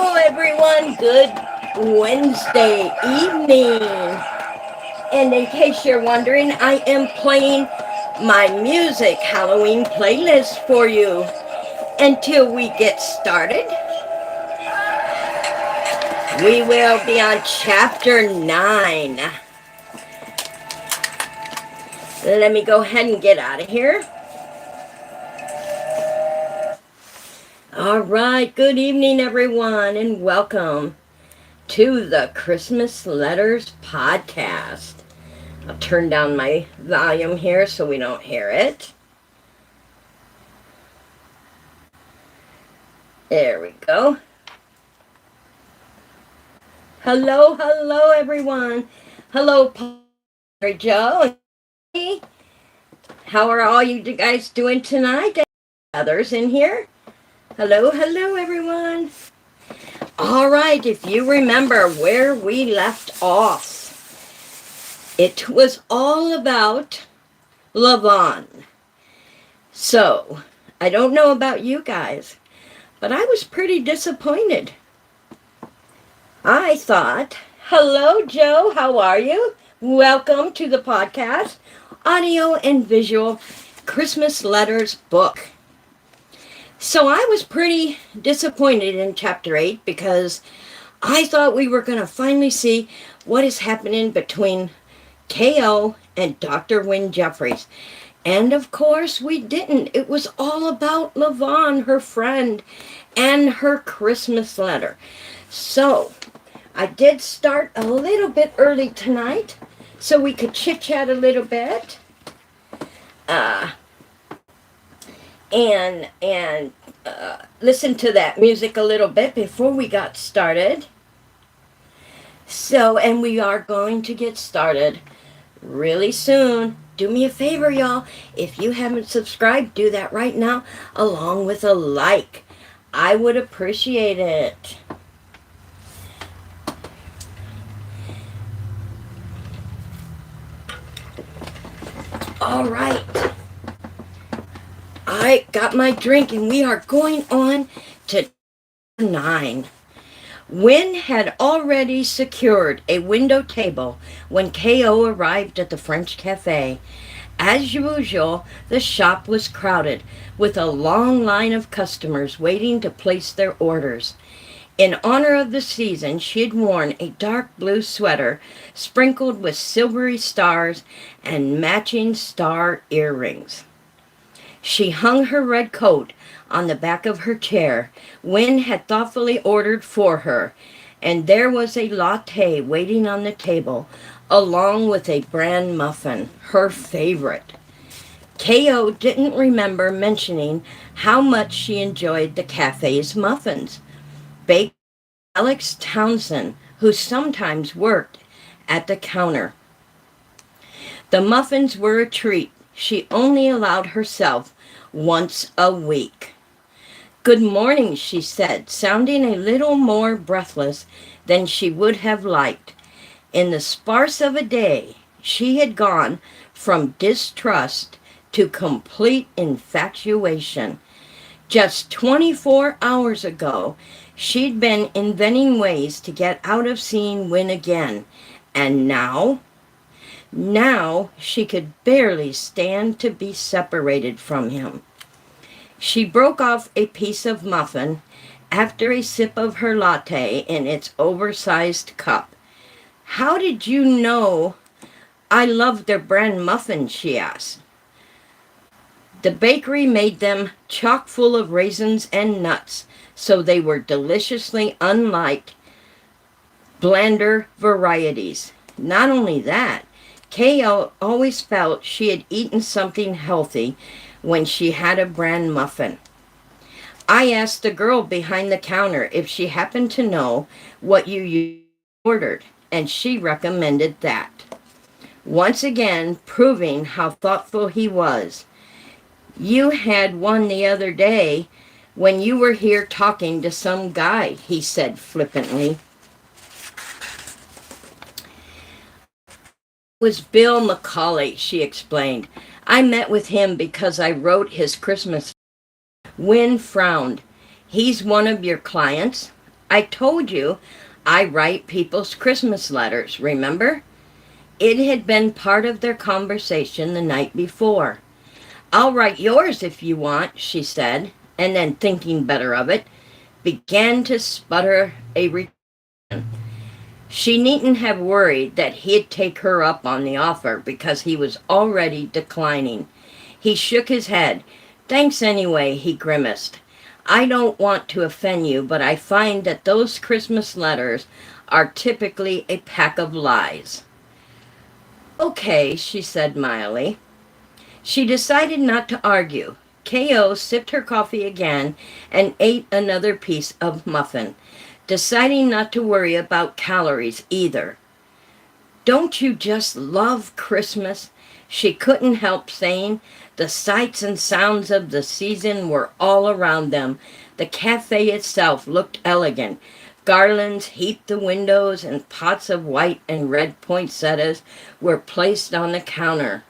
Hello, everyone. Good Wednesday evening. And in case you're wondering, I am playing my music Halloween playlist for you. Until we get started, we will be on chapter 9. Let me go ahead and get out of here. All right, good evening, everyone, and welcome to the Christmas Letters podcast. I'll turn down my volume here so we don't hear it. There we go. Hello, everyone. Hello, Joe. How are all you guys doing tonight? Others in here? Hello, everyone. All right, if you remember where we left off, it was all about Lavon. So, I don't know about you guys, but I was pretty disappointed. I thought, hello, Joe, how are you? Welcome to the podcast, Audio and Visual Christmas Letters book. So I was pretty disappointed in chapter 8 because I thought we were going to finally see what is happening between K.O. and Dr. Wynne Jeffries. And of course we didn't. It was all about Lavon, her friend, and her Christmas letter. So I did start a little bit early tonight so we could chit-chat a little bit. And listen to that music a little bit before we got started. So, and we are going to get started really soon. Do me a favor, y'all. If you haven't subscribed, do that right now, along with a like. I would appreciate it. All right. I got my drink and we are going on to 9. Wynne had already secured a window table when K.O. arrived at the French cafe. As usual, the shop was crowded with a long line of customers waiting to place their orders. In honor of the season, she had worn a dark blue sweater sprinkled with silvery stars and matching star earrings. She hung her red coat on the back of her chair. Wynne had thoughtfully ordered for her, and there was a latte waiting on the table, along with a bran muffin, her favorite. K.O. didn't remember mentioning how much she enjoyed the cafe's muffins. Baked by Alex Townsend, who sometimes worked at the counter. The muffins were a treat she only allowed herself once a week. "Good morning," she said, sounding a little more breathless than she would have liked. In the sparse of a day, she had gone from distrust to complete infatuation. Just 24 hours ago, she'd been inventing ways to get out of seeing Wynne again. And now she could barely stand to be separated from him. She broke off a piece of muffin after a sip of her latte in its oversized cup. "How did you know I loved their bran muffins?" she asked. The bakery made them chock full of raisins and nuts, so they were deliciously unlike blander varieties. Not only that, K.O. always felt she had eaten something healthy when she had a bran muffin. "I asked the girl behind the counter if she happened to know what you ordered, and she recommended that." Once again, proving how thoughtful he was. "You had one the other day when you were here talking to some guy," he said flippantly. "Was Bill McCauley," she explained. "I met with him because I wrote his Christmas." Wynne frowned. "He's one of your clients?" I told you I write people's Christmas letters, remember? It had been part of their conversation the night before. I'll write yours if you want, she said, and then thinking better of it, began to sputter a return. She needn't have worried that he'd take her up on the offer because he was already declining. He shook his head. Thanks anyway, he grimaced. I don't want to offend you, but I find that those Christmas letters are typically a pack of lies. Okay, she said mildly. She decided not to argue. K.O. sipped her coffee again and ate another piece of muffin, deciding not to worry about calories either. Don't you just love Christmas? She couldn't help saying. The sights and sounds of the season were all around them. The cafe itself looked elegant. Garlands heaped the windows, and pots of white and red poinsettias were placed on the counter.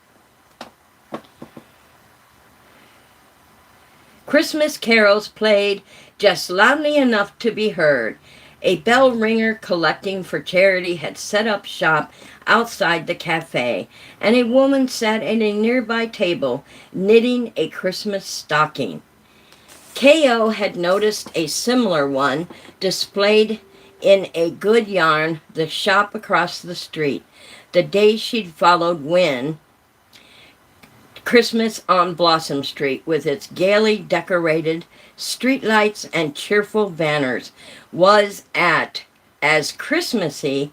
Christmas carols played just loudly enough to be heard. A bell ringer collecting for charity had set up shop outside the cafe, and a woman sat at a nearby table knitting a Christmas stocking. K.O. had noticed a similar one displayed in a good yarn, the shop across the street, the day she'd followed Win Christmas on Blossom Street, with its gaily decorated streetlights and cheerful banners, was as Christmassy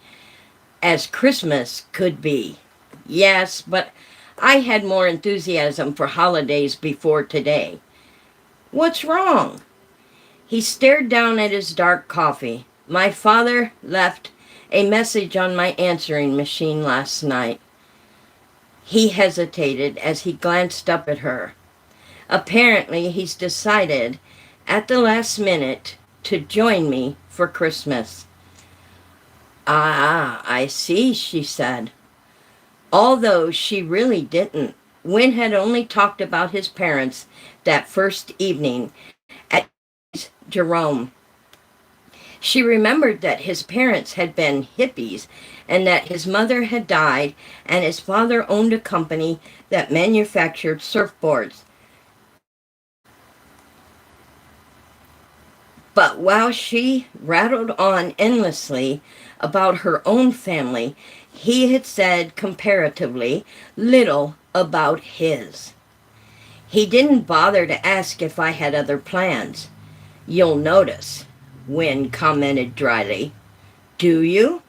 as Christmas could be. Yes, but I had more enthusiasm for holidays before today. What's wrong? He stared down at his dark coffee. My father left a message on my answering machine last night. He hesitated as he glanced up at her. Apparently, he's decided at the last minute to join me for Christmas. Ah, I see, she said. Although she really didn't. Wynne had only talked about his parents that first evening at Jerome. She remembered that his parents had been hippies and that his mother had died and his father owned a company that manufactured surfboards. But while she rattled on endlessly about her own family, he had said comparatively little about his. He didn't bother to ask if I had other plans. You'll notice, Wynne commented dryly. Do you?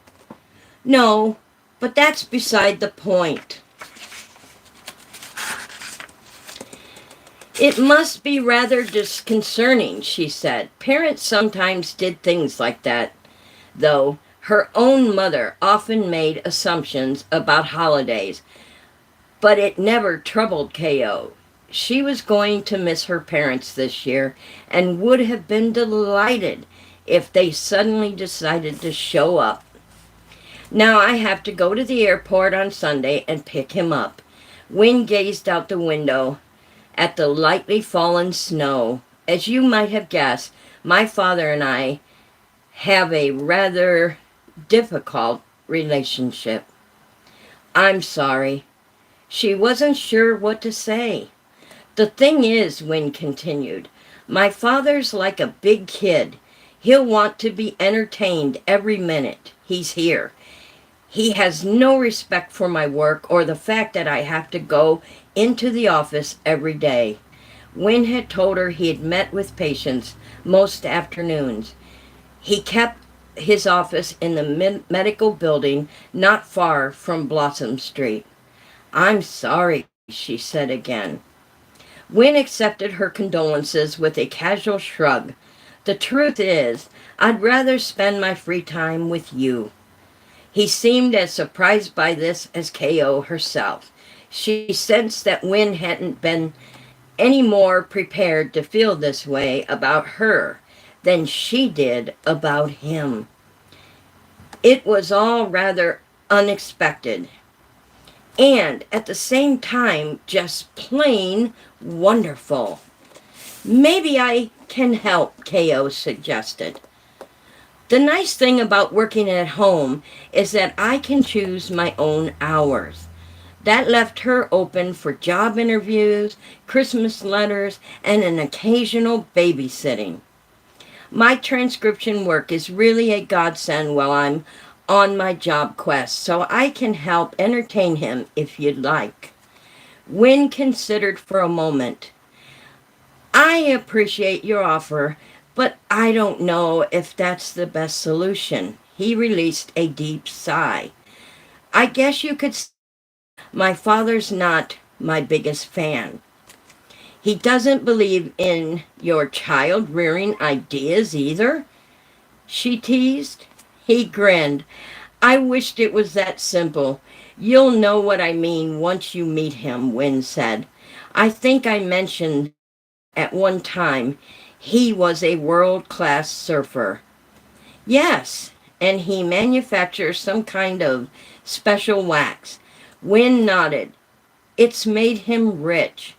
No, but that's beside the point. It must be rather disconcerting, she said. Parents sometimes did things like that, though. Her own mother often made assumptions about holidays, but it never troubled K.O. She was going to miss her parents this year and would have been delighted if they suddenly decided to show up. Now I have to go to the airport on Sunday and pick him up. Wynne gazed out the window at the lightly fallen snow. As you might have guessed, my father and I have a rather difficult relationship. I'm sorry. She wasn't sure what to say. The thing is, Wynne continued, my father's like a big kid. He'll want to be entertained every minute he's here. He has no respect for my work or the fact that I have to go into the office every day. Wynne had told her he had met with patients most afternoons. He kept his office in the medical building not far from Blossom Street. I'm sorry, she said again. Wynne accepted her condolences with a casual shrug. The truth is, I'd rather spend my free time with you. He seemed as surprised by this as K.O. herself. She sensed that Wynne hadn't been any more prepared to feel this way about her than she did about him. It was all rather unexpected, and at the same time just plain wonderful. Maybe I can help, K.O. suggested. The nice thing about working at home is that I can choose my own hours. That left her open for job interviews, Christmas letters, and an occasional babysitting. My transcription work is really a godsend while I'm on my job quest, so I can help entertain him if you'd like. When considered for a moment, I appreciate your offer, but I don't know if that's the best solution. He released a deep sigh. I guess you could say my father's not my biggest fan. He doesn't believe in your child-rearing ideas either, she teased. He grinned. I wished it was that simple. You'll know what I mean once you meet him, Wynne said. I think I mentioned at one time he was a world-class surfer. Yes, and he manufactures some kind of special wax. Wynne nodded. It's made him rich.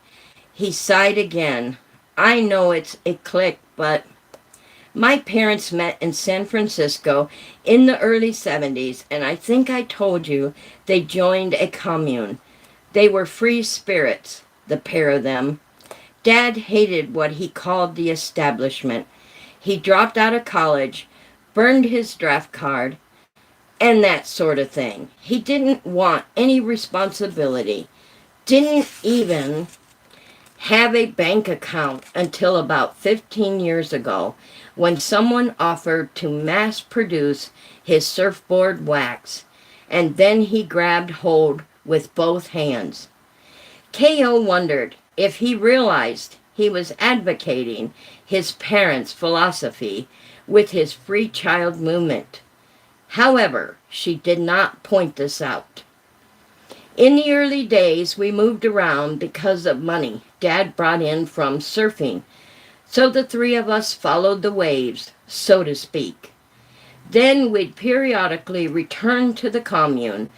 He sighed again. I know it's a clique, but my parents met in San Francisco in the early 70s, and I think I told you they joined a commune. They were free spirits, the pair of them. Dad hated what he called the establishment. He dropped out of college, burned his draft card, and that sort of thing. He didn't want any responsibility. Didn't even have a bank account until about 15 years ago when someone offered to mass produce his surfboard wax, and then he grabbed hold with both hands. K.O. wondered if he realized he was advocating his parents' philosophy with his free child movement. However, she did not point this out. In the early days, we moved around because of money Dad brought in from surfing, so the three of us followed the waves, so to speak. Then we'd periodically return to the commune.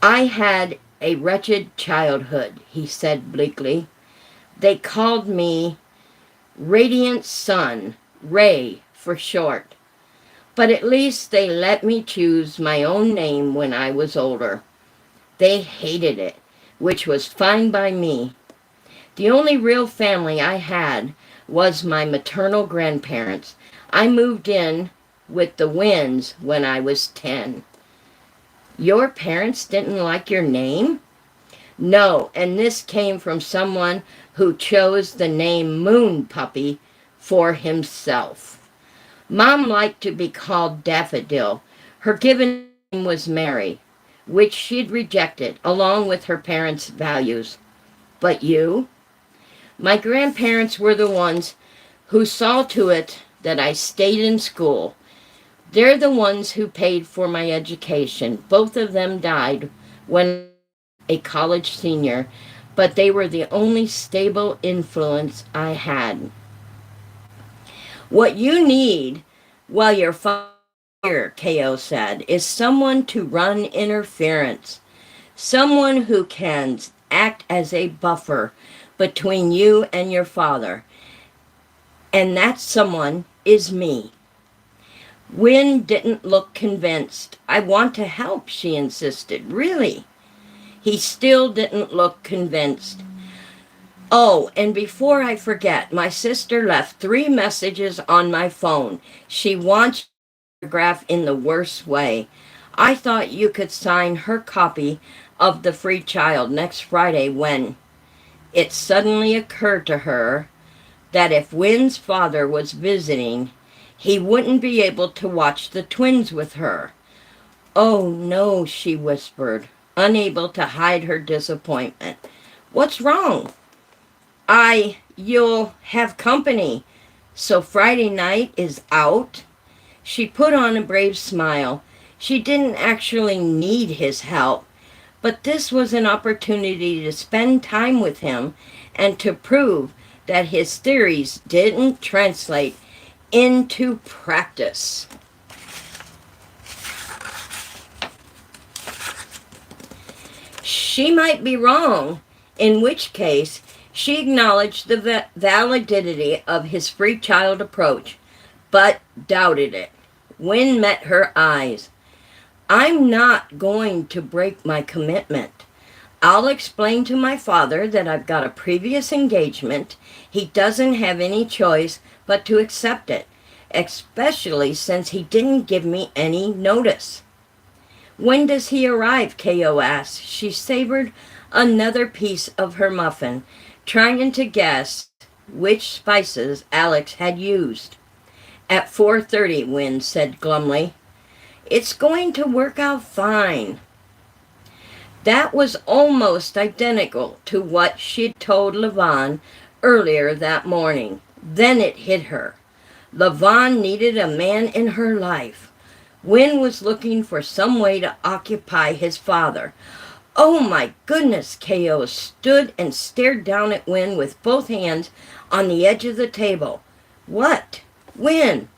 I had a wretched childhood, he said bleakly. They called me Radiant Sun, Ray for short. But at least they let me choose my own name when I was older. They hated it, which was fine by me. The only real family I had was my maternal grandparents. I moved in with the Wynnes when I was 10. Your parents didn't like your name? No, and this came from someone who chose the name Moon Puppy for himself. Mom liked to be called Daffodil. Her given name was Mary, which she'd rejected, along with her parents' values. But you? My grandparents were the ones who saw to it that I stayed in school. They're the ones who paid for my education. Both of them died when I was a college senior, but they were the only stable influence I had. What you need while you're here, K.O. said, is someone to run interference. Someone who can act as a buffer between you and your father. And that someone is me. Wynne didn't look convinced. I want to help, she insisted. Really? He still didn't look convinced. Oh, and before I forget, my sister left 3 messages on my phone. She wants your autograph in the worst way. I thought you could sign her copy of The Free Child next Friday when it suddenly occurred to her that if Wynne's father was visiting, he wouldn't be able to watch the twins with her. Oh, no, she whispered, unable to hide her disappointment. What's wrong? You'll have company. So Friday night is out? She put on a brave smile. She didn't actually need his help, but this was an opportunity to spend time with him and to prove that his theories didn't translate into practice. She might be wrong, in which case she acknowledged the validity of his free child approach, but doubted it. Wynn met her eyes. I'm not going to break my commitment. I'll explain to my father that I've got a previous engagement. He doesn't have any choice but to accept it, especially since he didn't give me any notice. When does he arrive? Ko asked. She savored another piece of her muffin, trying to guess which spices Alex had used. At 4:30, Wynn said glumly. It's going to work out fine. That was almost identical to what she'd told Levon earlier that morning. Then it hit her. Levon needed a man in her life. Wynn was looking for some way to occupy his father. Oh my goodness, Ko stood and stared down at Wynn with both hands on the edge of the table. What? Wynn,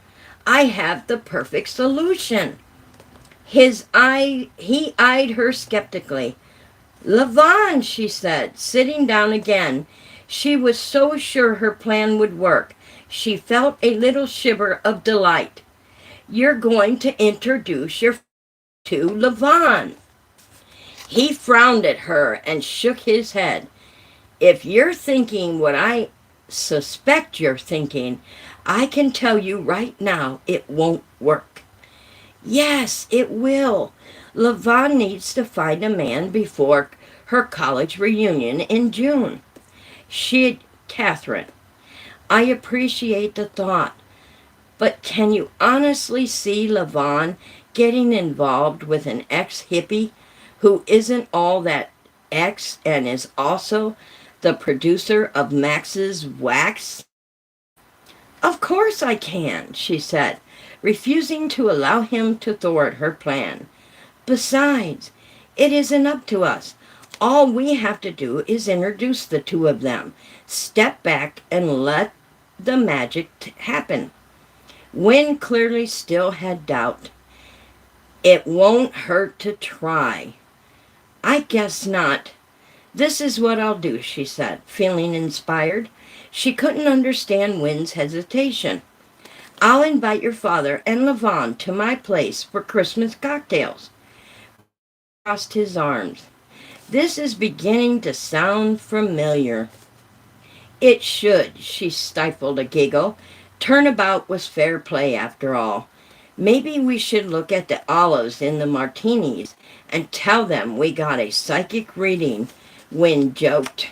I have the perfect solution. He eyed her skeptically. Levon, she said, sitting down again. She was so sure her plan would work. She felt a little shiver of delight. You're going to introduce your to Levon. He frowned at her and shook his head. If you're thinking what I suspect you're thinking, I can tell you right now it won't work. Yes, it will. Levon needs to find a man before her college reunion in June. Catherine, I appreciate the thought, but can you honestly see Levon getting involved with an ex-hippie who isn't all that ex and is also the producer of Max's Wax? Of course I can, she said, refusing to allow him to thwart her plan. Besides, it isn't up to us. All we have to do is introduce the two of them, step back and let the magic happen. Wynn clearly still had doubt. It won't hurt to try. I guess not. This is what I'll do, she said, feeling inspired. She couldn't understand Wynn's hesitation. I'll invite your father and Levon to my place for Christmas cocktails. He crossed his arms. This is beginning to sound familiar. It should, she stifled a giggle. Turnabout was fair play after all. Maybe we should look at the olives in the martinis and tell them we got a psychic reading, Wynn joked.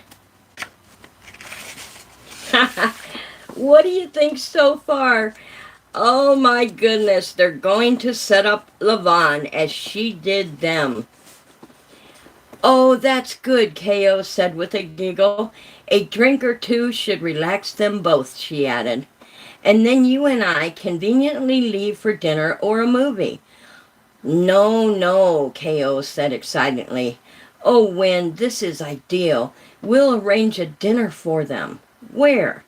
What do you think so far? Oh my goodness, they're going to set up Levon as she did them. Oh, that's good, Ko said with a giggle. A drink or two should relax them both, she added. And then you and I conveniently leave for dinner or a movie. No, Ko said excitedly. Oh, Wynn, this is ideal. We'll arrange a dinner for them. Where?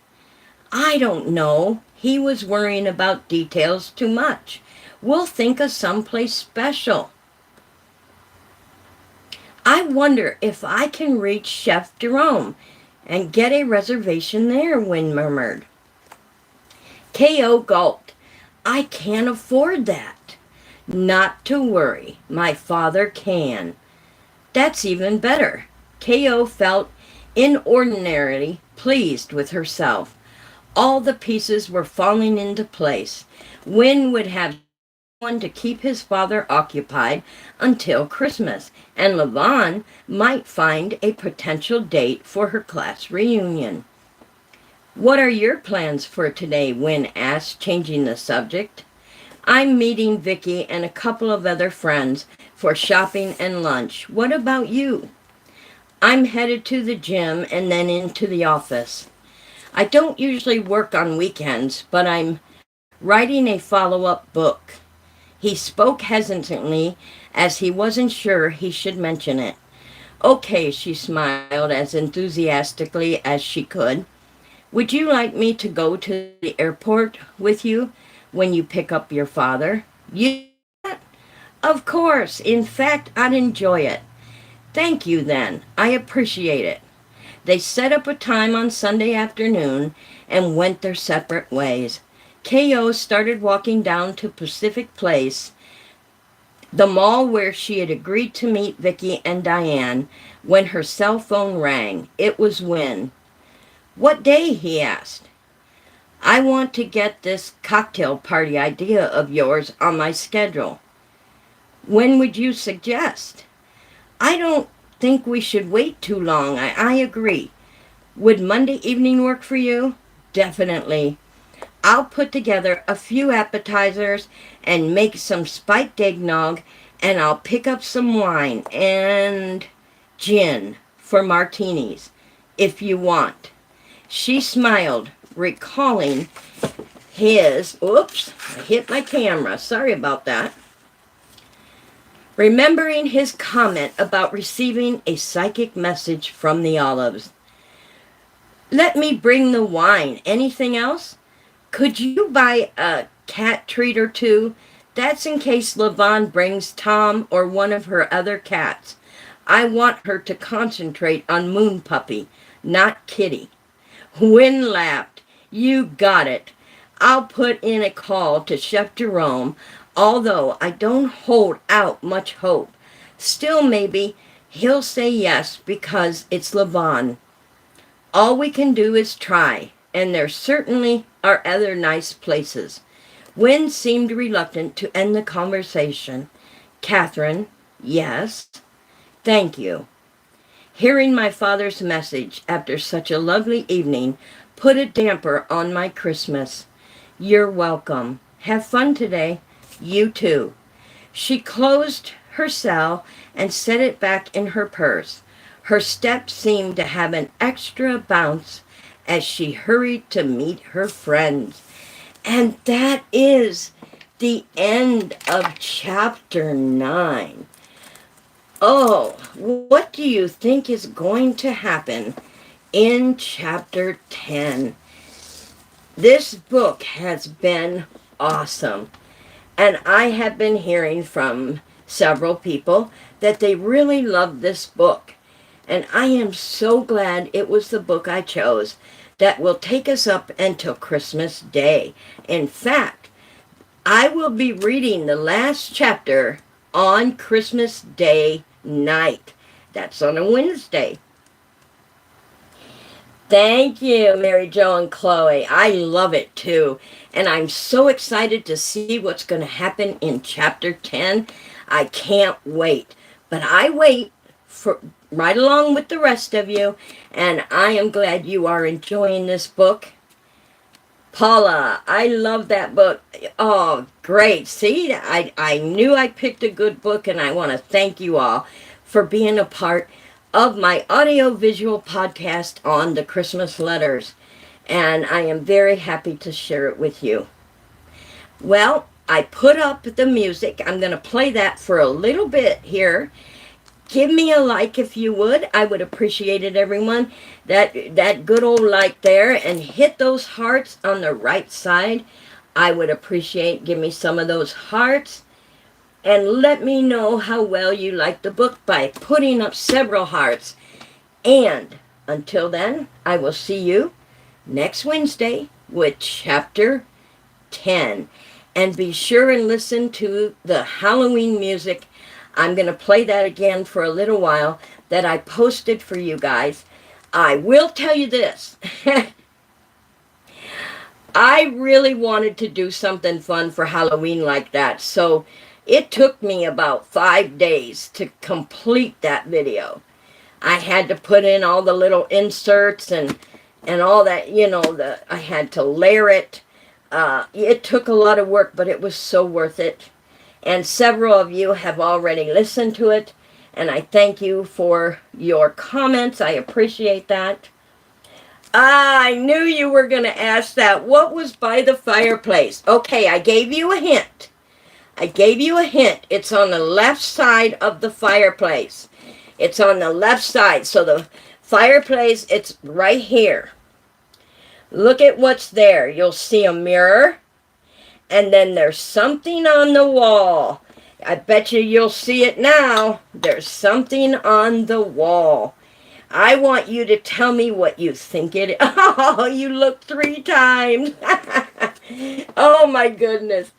I don't know. He was worrying about details too much. We'll think of someplace special. I wonder if I can reach Chef Jerome and get a reservation there, Wynn murmured. Ko gulped. I can't afford that. Not to worry. My father can. That's even better. Ko felt inordinately pleased with herself. All the pieces were falling into place. Wynn would have someone to keep his father occupied until Christmas, and Levon might find a potential date for her class reunion. What are your plans for today? Wynn asked, changing the subject. I'm meeting Vicky and a couple of other friends for shopping and lunch. What about you? I'm headed to the gym and then into the office. I don't usually work on weekends, but I'm writing a follow-up book. He spoke hesitantly, as he wasn't sure he should mention it. Okay, she smiled as enthusiastically as she could. Would you like me to go to the airport with you when you pick up your father? You? Of course. In fact, I'd enjoy it. Thank you, then. I appreciate it. They set up a time on Sunday afternoon and went their separate ways. K.O. started walking down to Pacific Place, the mall where she had agreed to meet Vicky and Diane, when her cell phone rang. It was Win. "What day?" he asked. "I want to get this cocktail party idea of yours on my schedule." "When would you suggest?" "I don't think we should wait too long. I agree. Would Monday evening work for you?" "Definitely. I'll put together a few appetizers and make some spiked eggnog, and I'll pick up some wine and gin for martinis, if you want." She smiled, recalling his, oops, I hit my camera, sorry about that. Remembering his comment about receiving a psychic message from the olives. "Let me bring the wine. Anything else? Could you buy a cat treat or two? That's in case LaVon brings Tom or one of her other cats. I want her to concentrate on Moon Puppy, not Kitty." Wynn laughed. "You got it. I'll put in a call to Chef Jerome, although I don't hold out much hope. Still, maybe he'll say yes because it's LaVon. All we can do is try, and there certainly are other nice places." Wynn seemed reluctant to end the conversation. "Catherine, yes?" "Thank you. Hearing my father's message after such a lovely evening put a damper on my Christmas." "You're welcome. Have fun today." "You too." She closed her cell and set it back in her purse. Her steps seemed to have an extra bounce as she hurried to meet her friends. And that is the end of chapter 9. Oh, what do you think is going to happen in chapter 10? This book has been awesome. And I have been hearing from several people that they really love this book. And I am so glad it was the book I chose that will take us up until Christmas Day. In fact, I will be reading the last chapter on Christmas Day night. That's on a Wednesday. Thank you, Mary Jo and Chloe. I love it too. And I'm so excited to see what's going to happen in chapter 10. I can't wait. But I wait for right along with the rest of you. And I am glad you are enjoying this book. Paula, I love that book. Oh, great. See, I knew I picked a good book, and I want to thank you all for being a part of my audio-visual podcast on the Christmas letters. And I am very happy to share it with you. Well, I put up the music. I'm going to play that for a little bit here. Give me a like if you would. I would appreciate it, everyone. That good old like there. And hit those hearts on the right side. I would appreciate. Give me some of those hearts. And let me know how well you like the book by putting up several hearts. And until then, I will see you next Wednesday with chapter 10. And be sure and listen to the Halloween music. I'm going to play that again for a little while that I posted for you guys. I will tell you this. I really wanted to do something fun for Halloween like that. So it took me about 5 days to complete that video. I had to put in all the little inserts and all that, you know, I had to layer it. It took a lot of work, but it was so worth it. And several of you have already listened to it, and I thank you for your comments. I appreciate that. I knew you were going to ask that. What was by the fireplace? Okay, I gave you a hint. It's on the left side of the fireplace. It's on the left side. So the fireplace, it's right here. Look at what's there. You'll see a mirror. And then there's something on the wall. I bet you'll see it now. There's something on the wall. I want you to tell me what you think it is. Oh, you looked 3 times. Oh my goodness.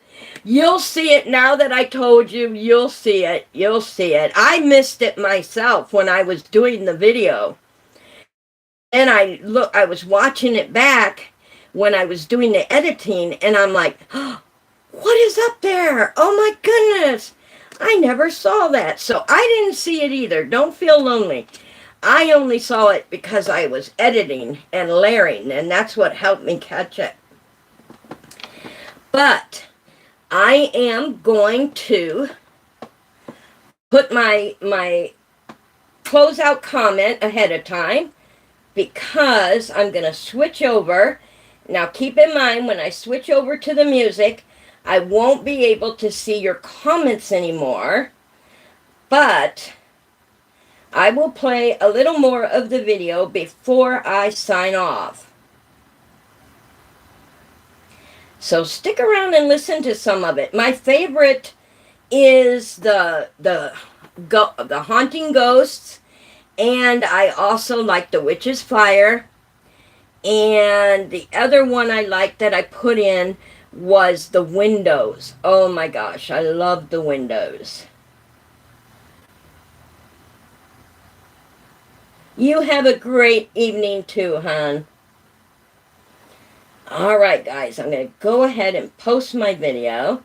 You'll see it now that I told you. You'll see it. You'll see it. I missed it myself when I was doing the video. And I was watching it back when I was doing the editing, and I'm like, oh, what is up there? Oh my goodness. I never saw that. So I didn't see it either. Don't feel lonely. I only saw it because I was editing and layering, and that's what helped me catch it. But I am going to put my closeout comment ahead of time because I'm going to switch over. Now keep in mind, when I switch over to the music, I won't be able to see your comments anymore, but I will play a little more of the video before I sign off. So stick around and listen to some of it. My favorite is the haunting ghosts, and I also like the witch's fire. And the other one I liked that I put in was the windows. Oh my gosh, I love the windows. You have a great evening too, hon. Alright guys, I'm going to go ahead and post my video.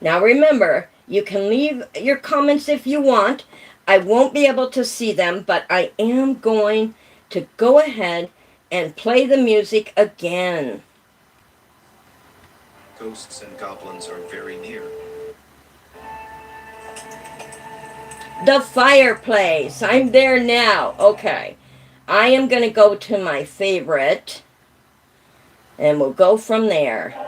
Now remember, you can leave your comments if you want. I won't be able to see them, but I am going to go ahead and play the music again. Ghosts and goblins are very near. The fireplace. I'm there now. Okay. I am going to go to my favorite, and we'll go from there.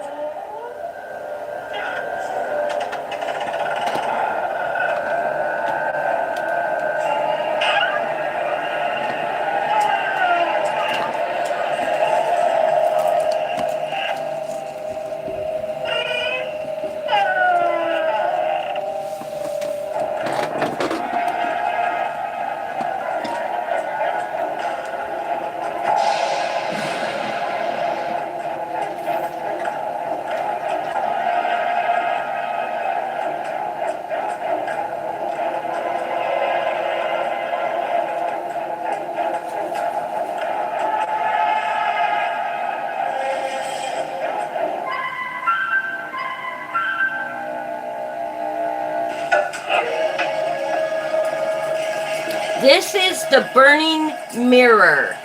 This is the burning mirror.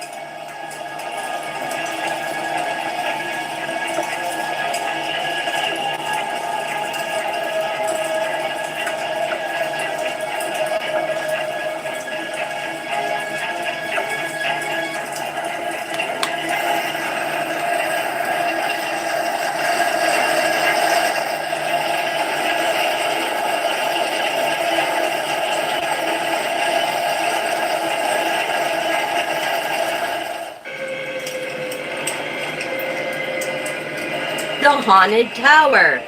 The haunted tower.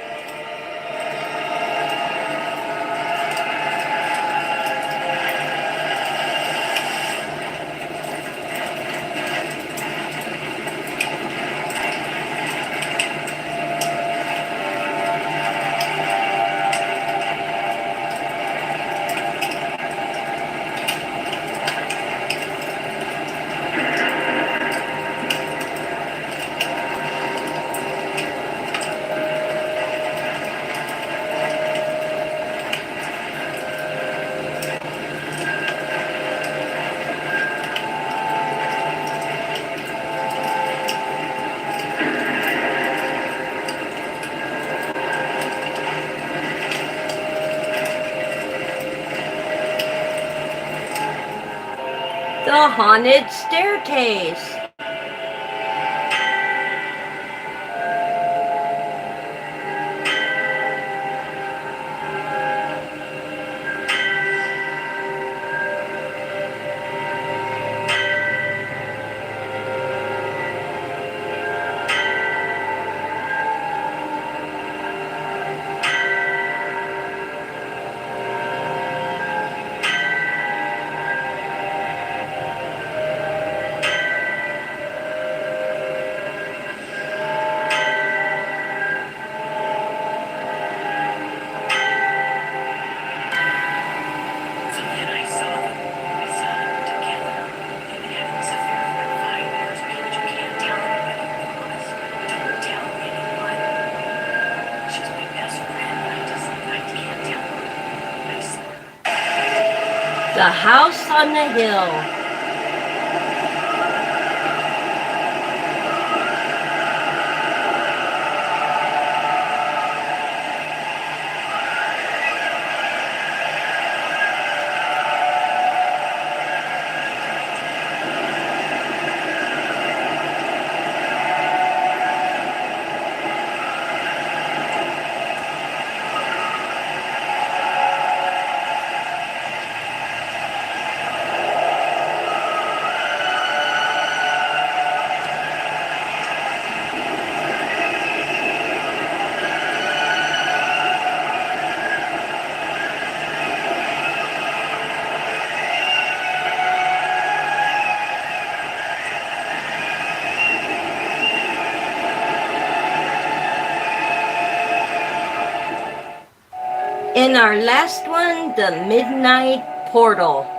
The haunted staircase. The House on the Hill. In our last one, the Midnight Portal.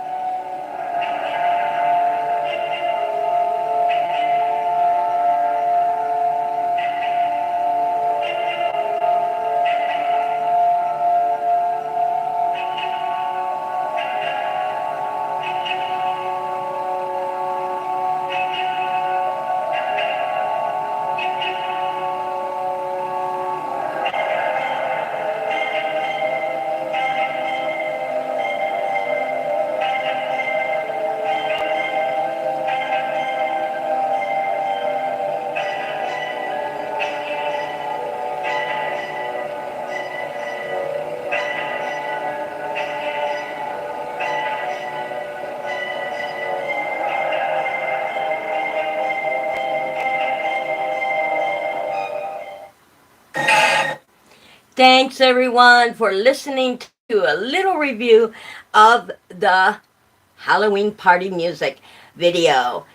Thanks everyone for listening to a little review of the Halloween party music video.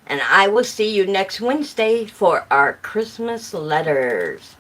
And I will see you next Wednesday for our Christmas letters.